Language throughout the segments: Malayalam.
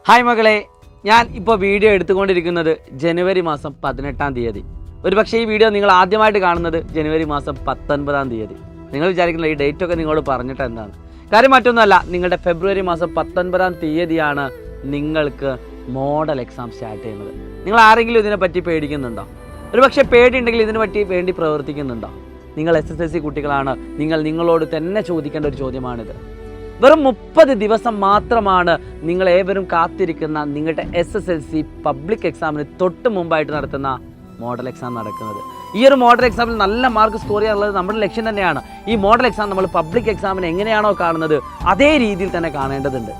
ഹായ് മകളെ, ഞാൻ ഇപ്പോൾ വീഡിയോ എടുത്തുകൊണ്ടിരിക്കുന്നത് ജനുവരി മാസം 18-ാം തീയതി. ഒരുപക്ഷേ ഈ വീഡിയോ നിങ്ങൾ ആദ്യമായിട്ട് കാണുന്നത് ജനുവരി മാസം 19-ാം തീയതി. നിങ്ങൾ വിചാരിക്കുന്ന ഈ ഡേറ്റ് ഒക്കെ നിങ്ങളോട് പറഞ്ഞിട്ട് എന്താണ് കാര്യം? മറ്റൊന്നുമല്ല, നിങ്ങളുടെ ഫെബ്രുവരി മാസം 19-ാം തീയതിയാണ് നിങ്ങൾക്ക് മോഡൽ എക്സാം സ്റ്റാർട്ട് ചെയ്യുന്നത്. നിങ്ങൾ ആരെങ്കിലും ഇതിനെപ്പറ്റി പേടിക്കുന്നുണ്ടോ? ഒരുപക്ഷെ പേടിയുണ്ടെങ്കിൽ ഇതിനെ പറ്റി വേണ്ടി പ്രവർത്തിക്കുന്നുണ്ടോ? നിങ്ങൾ SSLC കുട്ടികളാണ്. നിങ്ങളോട് തന്നെ ചോദിക്കേണ്ട ഒരു ചോദ്യമാണിത്. വെറും 30 ദിവസം മാത്രമാണ് നിങ്ങൾ ഏവരും കാത്തിരിക്കുന്ന നിങ്ങളുടെ SSLC പബ്ലിക് എക്സാമിന് തൊട്ട് മുമ്പായിട്ട് നടത്തുന്ന മോഡൽ എക്സാം നടക്കുന്നത്. ഈ ഒരു മോഡൽ എക്സാമിൽ നല്ല മാർക്ക് സ്കോർ ചെയ്യാനുള്ളത് നമ്മുടെ ലക്ഷ്യം തന്നെയാണ്. ഈ മോഡൽ എക്സാം നമ്മൾ പബ്ലിക് എക്സാമിന് എങ്ങനെയാണോ കാണുന്നത് അതേ രീതിയിൽ തന്നെ കാണേണ്ടതുണ്ട്.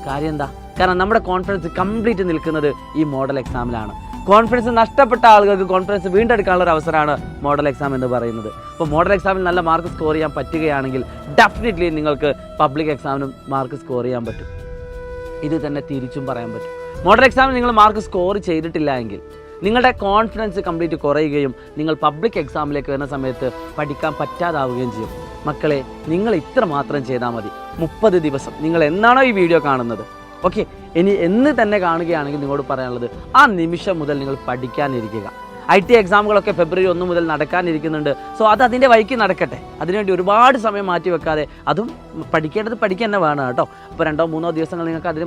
കാര്യം എന്താ? കാരണം നമ്മുടെ കോൺഫിഡൻസ് കംപ്ലീറ്റ് നിൽക്കുന്നത് ഈ മോഡൽ എക്സാമിലാണ്. കോൺഫിഡൻസ് നഷ്ടപ്പെട്ട ആളുകൾക്ക് കോൺഫിഡൻസ് വീണ്ടെടുക്കാനുള്ള ഒരു അവസരമാണ് മോഡൽ എക്സാം എന്ന് പറയുന്നത്. അപ്പോൾ മോഡൽ എക്സാമിൽ നല്ല മാർക്ക് സ്കോർ ചെയ്യാൻ പറ്റുകയാണെങ്കിൽ ഡെഫിനറ്റ്ലി നിങ്ങൾക്ക് പബ്ലിക് എക്സാമിനും മാർക്ക് സ്കോർ ചെയ്യാൻ പറ്റും. ഇത് തന്നെ തിരിച്ചും പറയാൻ പറ്റും. മോഡൽ എക്സാമിൽ നിങ്ങൾ മാർക്ക് സ്കോർ ചെയ്തിട്ടില്ല എങ്കിൽ നിങ്ങളുടെ കോൺഫിഡൻസ് കംപ്ലീറ്റ് കുറയുകയും നിങ്ങൾ പബ്ലിക് എക്സാമിലേക്ക് വരുന്ന സമയത്ത് പഠിക്കാൻ പറ്റാതാവുകയും ചെയ്യും. മക്കളെ, നിങ്ങൾ ഇത്ര മാത്രം ചെയ്താൽ മതി. 30 ദിവസം നിങ്ങൾ എന്നാണോ ഈ വീഡിയോ കാണുന്നത്, ഓക്കെ, ഇനി എന്ന് തന്നെ കാണുകയാണെങ്കിൽ നിങ്ങളോട് പറയാനുള്ളത് ആ നിമിഷം മുതൽ നിങ്ങൾ പഠിക്കാനിരിക്കുക. IT എക്സാമുകളൊക്കെ ഫെബ്രുവരി 1 മുതൽ നടക്കാനിരിക്കുന്നുണ്ട്. സോ അത് അതിൻ്റെ വഴിക്ക് നടക്കട്ടെ. അതിനുവേണ്ടി ഒരുപാട് സമയം മാറ്റി വെക്കാതെ, അതും പഠിക്കേണ്ടത് പഠിക്കുക തന്നെ വേണം കേട്ടോ. ഇപ്പോൾ 2-3 ദിവസങ്ങൾ നിങ്ങൾക്ക് അതിന്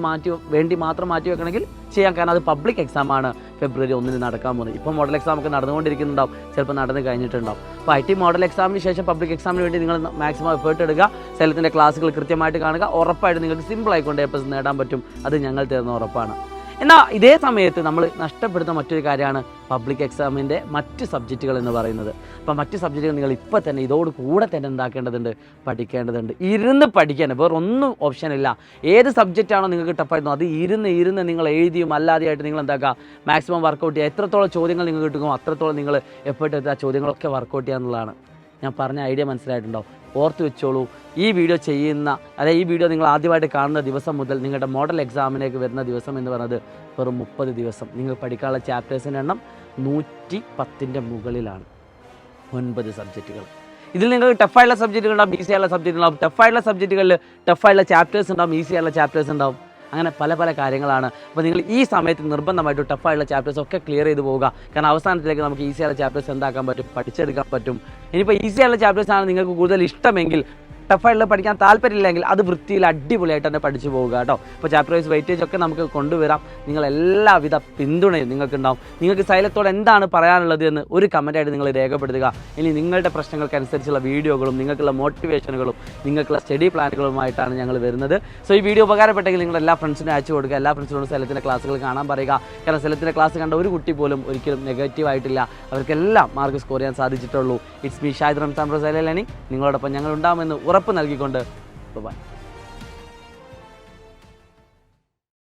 വേണ്ടി മാത്രം മാറ്റി വെക്കണമെങ്കിൽ ചെയ്യാം. കാരണം അത് പബ്ലിക് എക്സാമാണ് ഫെബ്രുവരി 1 നടക്കാൻ പോകുന്നത്. ഇപ്പോൾ മോഡൽ എക്സാം ഒക്കെ നടന്നുകൊണ്ടിരിക്കുന്നുണ്ടാവും, ചിലപ്പോൾ നടന്ന് കഴിഞ്ഞിട്ടുണ്ടാവും. അപ്പോൾ IT മോഡൽ എക്സാമിന് ശേഷം പബ്ലിക് എക്സാമിന് വേണ്ടി നിങ്ങൾ മാക്സിമം എഫേർട്ട് എടുക്കുക. സേലത്തിൻ്റെ ക്ലാസ്സുകൾ കൃത്യമായിട്ട് കാണുക. ഉറപ്പായിട്ട് നിങ്ങൾക്ക് സിമ്പിളായിക്കൊണ്ട് A+ നേടാൻ പറ്റും. അത് ഞങ്ങൾ തരുന്ന ഉറപ്പാണ്. എന്നാൽ ഇതേ സമയത്ത് നമ്മൾ നഷ്ടപ്പെടുന്ന മറ്റൊരു കാര്യമാണ് പബ്ലിക് എക്സാമിൻ്റെ മറ്റ് സബ്ജക്റ്റുകൾ എന്ന് പറയുന്നത്. അപ്പോൾ മറ്റ് സബ്ജക്റ്റുകൾ നിങ്ങൾ ഇപ്പോൾ തന്നെ ഇതോട് കൂടെ തന്നെ എന്താക്കേണ്ടതുണ്ട്? പഠിക്കേണ്ടതുണ്ട്. ഇരുന്ന് പഠിക്കാൻ വേറെ ഒന്നും ഓപ്ഷനില്ല. ഏത് സബ്ജക്റ്റാണോ നിങ്ങൾക്ക് ടഫായിരുന്നു അത് ഇരുന്ന് നിങ്ങൾ എഴുതിയും അല്ലാതെയായിട്ട് നിങ്ങൾ എന്താക്കുക, മാക്സിമം വർക്കൗട്ട് ചെയ്യുക. എത്രത്തോളം ചോദ്യങ്ങൾ നിങ്ങൾക്ക് കിട്ടുമോ അത്രത്തോളം നിങ്ങൾ എഫേർട്ട് എടുത്ത് ആ ചോദ്യങ്ങളൊക്കെ വർക്കൗട്ട് ചെയ്യുക എന്നുള്ളതാണ്. ഞാൻ പറഞ്ഞ ഐഡിയ മനസ്സിലായിട്ടുണ്ടോ? ഓർത്ത് വെച്ചോളൂ. ഈ വീഡിയോ ഈ വീഡിയോ നിങ്ങൾ ആദ്യമായിട്ട് കാണുന്ന ദിവസം മുതൽ നിങ്ങളുടെ മോഡൽ എക്സാമിലേക്ക് വരുന്ന ദിവസം എന്ന് പറയുന്നത് വെറും 30 ദിവസം. നിങ്ങൾ പഠിക്കാനുള്ള ചാപ്റ്റേഴ്സിൻ്റെ എണ്ണം 110ൻ്റെ മുകളിലാണ്. 9 സബ്ജക്റ്റുകൾ. ഇതിൽ നിങ്ങൾക്ക് ടഫായിട്ടുള്ള സബ്ജക്റ്റുകൾ ഉണ്ടാവും, ഈസി ആയുള്ള സബ്ജക്റ്റ് ഉണ്ടാവും. ടഫായിട്ടുള്ള സബ്ജക്റ്റുകളിൽ ടഫായിട്ടുള്ള ചാപ്റ്റേഴ്സ് ഉണ്ടാവും, ഈസി ആയുള്ള ചാപ്റ്റേഴ്സ് ഉണ്ടാവും. അങ്ങനെ പല കാര്യങ്ങളാണ്. അപ്പോൾ നിങ്ങൾ ഈ സമയത്ത് നിർബന്ധമായിട്ട് ടഫായിട്ടുള്ള ചാപ്റ്റേഴ്സ് ഒക്കെ ക്ലിയർ ചെയ്ത് പോവുക. കാരണം അവസാനത്തിലേക്ക് നമുക്ക് ഈസിയായുള്ള ചാപ്റ്റേഴ്സ് എന്താക്കാൻ പറ്റും? പഠിച്ചെടുക്കാൻ പറ്റും. ഇനിയിപ്പോൾ ഈസിയായുള്ള ചാപ്റ്റേഴ്സാണ് നിങ്ങൾക്ക് കൂടുതൽ ഇഷ്ടമെങ്കിൽ, ടഫായിട്ടുള്ള പഠിക്കാൻ താല്പര്യമില്ലെങ്കിൽ അത് വൃത്തിയിൽ അടിപൊളിയായിട്ട് തന്നെ പഠിച്ചു പോവുക കേട്ടോ. ഇപ്പോൾ ചാപ്റ്റർ വൈസ് വെയിറ്റേജ് ഒക്കെ നമുക്ക് കൊണ്ടുവരാം. നിങ്ങളെല്ലാവിധ പിന്തുണയും നിങ്ങൾക്കുണ്ടാവും. നിങ്ങൾക്ക് സൈലത്തോടെ എന്താണ് പറയാനുള്ളത് എന്ന് ഒരു കമൻറ്റായിട്ട് നിങ്ങൾ രേഖപ്പെടുത്തുക. ഇനി നിങ്ങളുടെ പ്രശ്നങ്ങൾക്കനുസരിച്ചുള്ള വീഡിയോകളും നിങ്ങൾക്കുള്ള മോട്ടിവേഷനുകളും നിങ്ങൾക്കുള്ള സ്റ്റഡി പ്ലാനുകളുമായിട്ടാണ് ഞങ്ങൾ വരുന്നത്. സോ ഈ വീഡിയോ ഉപകാരപ്പെട്ടെങ്കിൽ നിങ്ങൾ എല്ലാ ഫ്രണ്ട്സിനും അയച്ചു കൊടുക്കുക. എല്ലാ ഫ്രണ്ട്സിനോടും സൈലത്തിൻ്റെ ക്ലാസ്സുകൾ കാണാൻ പറയുക. കാരണം സൈലത്തിൻ്റെ ക്ലാസ് കണ്ട ഒരു കുട്ടി പോലും ഒരിക്കലും നെഗറ്റീവ് ആയിട്ടില്ല. അവർക്കെല്ലാം മാർക്ക് സ്കോർ ചെയ്യാൻ സാധിച്ചിട്ടുള്ളൂ. It's me Shahid Ramzan from Silent Learning. നിങ്ങളോടൊപ്പം ഞങ്ങൾ ഉണ്ടാകുമെന്ന് ഉറപ്പ് നൽകിക്കൊണ്ട് ബൈ.